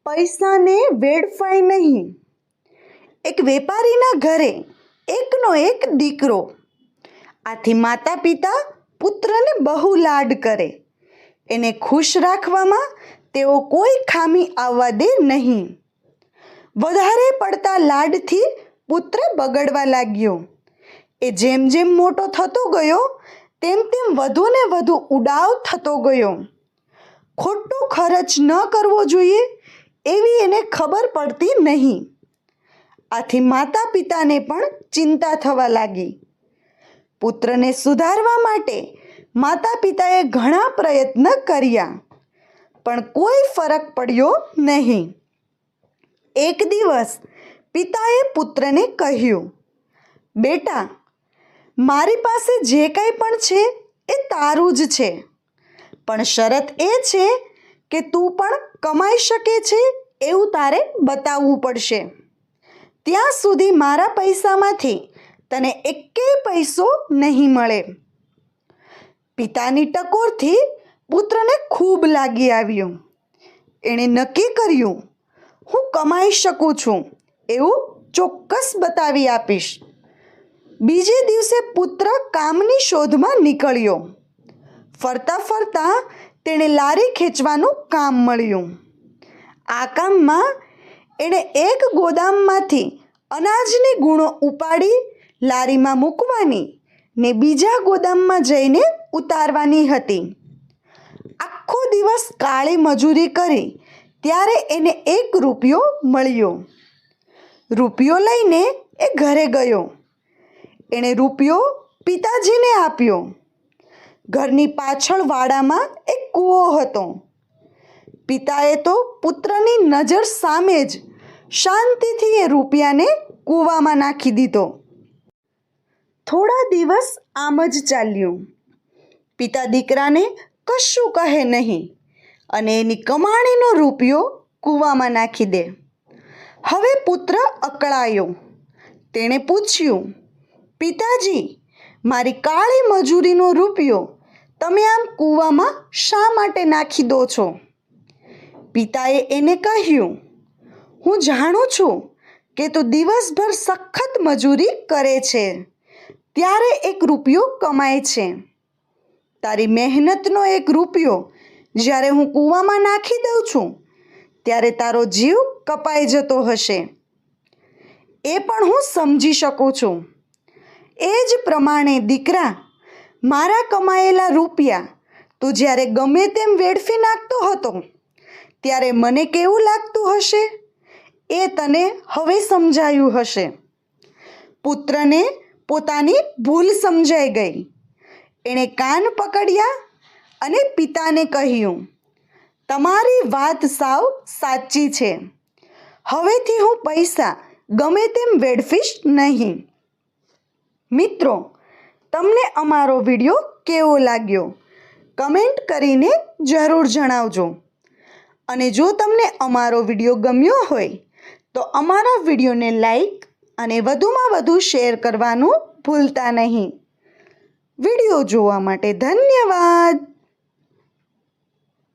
પૈસાને વેડફાય નહીં। એક વેપારીના ઘરે એકનો એક દીકરો। આથી માતા પિતા પુત્રને બહુ લાડ કરે। એને ખુશ રાખવામાં તેઓ કોઈ ખામી આવવા દે નહીં। વધારે પડતા લાડથી પુત્ર બગડવા લાગ્યો। એ જેમ જેમ મોટો થતો ગયો તેમ તેમ વધુ ને વધુ ઉડાવ થતો ગયો। ખોટો ખર્ચ ન કરવો જોઈએ એવી એને ખબર પડતી નહીં। આથી માતા પિતાને પણ ચિંતા થવા લાગી। પુત્રને સુધારવા માટે માતા પિતાએ ઘણા પ્રયત્ન કર્યા પણ કોઈ ફરક પડ્યો નહીં। એક દિવસ પિતાએ પુત્રને કહ્યું, બેટા, મારી પાસે જે કંઈ પણ છે એ તારું જ છે, પણ શરત એ છે કે તું પણ કમાઈ શકે છે એવું તારે બતાવવું પડશે। ત્યાં સુધી મારા પૈસામાંથી તને એકેય પૈસો નહીં મળે। પિતાની ટકોરથી પુત્રને ખૂબ લાગી આવ્યું। એણે નક્કી કર્યું, હું કમાઈ શકું છું એવું ચોક્કસ બતાવી આપીશ। બીજે દિવસે પુત્ર કામની શોધમાં નીકળ્યો। ફરતા ફરતા તેણે લારી ખેંચવાનું કામ મળ્યું। આ કામમાં એણે એક ગોદામમાંથી અનાજની ગુણો ઉપાડી લારીમાં મૂકવાની ને બીજા ગોદામમાં જઈને ઉતારવાની હતી। આખો દિવસ કાળી મજૂરી કરી ત્યારે એને 1 રૂપિયો મળ્યો। રૂપિયો લઈને એ ઘરે ગયો। એણે રૂપિયો પિતાજીને આપ્યો। ઘરની પાછળ વાડામાં એક કૂવો હતો। પિતાએ તો પુત્રની નજર સામે જ શાંતિથી એ રૂપિયાને કૂવામાં નાખી દીધો। થોડા દિવસ આમ જ ચાલ્યું। પિતા દીકરાને કશું કહે નહીં અને એની કમાણીનો રૂપિયો કૂવામાં નાખી દે। હવે પુત્ર અકળાયો। તેણે પૂછ્યું, પિતાજી, મારી કાળી મજૂરીનો રૂપિયો તમે આમ કૂવામાં શા માટે નાખી દો છો? પિતાએ એને કહ્યું, હું જાણું છું કે તું દિવસભર સખત મજૂરી કરે છે ત્યારે 1 રૂપિયો કમાય છે। તારી મહેનતનો 1 રૂપિયો જ્યારે હું કૂવામાં નાખી દઉં છું ત્યારે તારો જીવ કપાઈ જતો હશે, એ પણ હું સમજી શકું છું। એ જ પ્રમાણે દીકરા, મારા કમાયેલા રૂપિયા તું જ્યારે ગમે તેમ વેડફી નાખતો હતો ત્યારે મને કેવું લાગતું હશે એ તને હવે સમજાયું હશે। પુત્રને પોતાની ભૂલ સમજાઈ ગઈ। એણે કાન પકડ્યા અને પિતાને કહ્યું, તમારી વાત સાવ સાચી છે। હવેથી હું પૈસા ગમે તેમ વેડફીશ નહીં। મિત્રો, તમને અમારો વિડીયો કેવો લાગ્યો કમેન્ટ કરીને જરૂર જણાવજો। અને જો તમને અમારો વિડીયો ગમ્યો હોય તો અમારા વિડીયોને લાઈક અને વધુમાં વધુ શેર કરવાનું ભૂલતા નહીં। વિડીયો જોવા માટે ધન્યવાદ।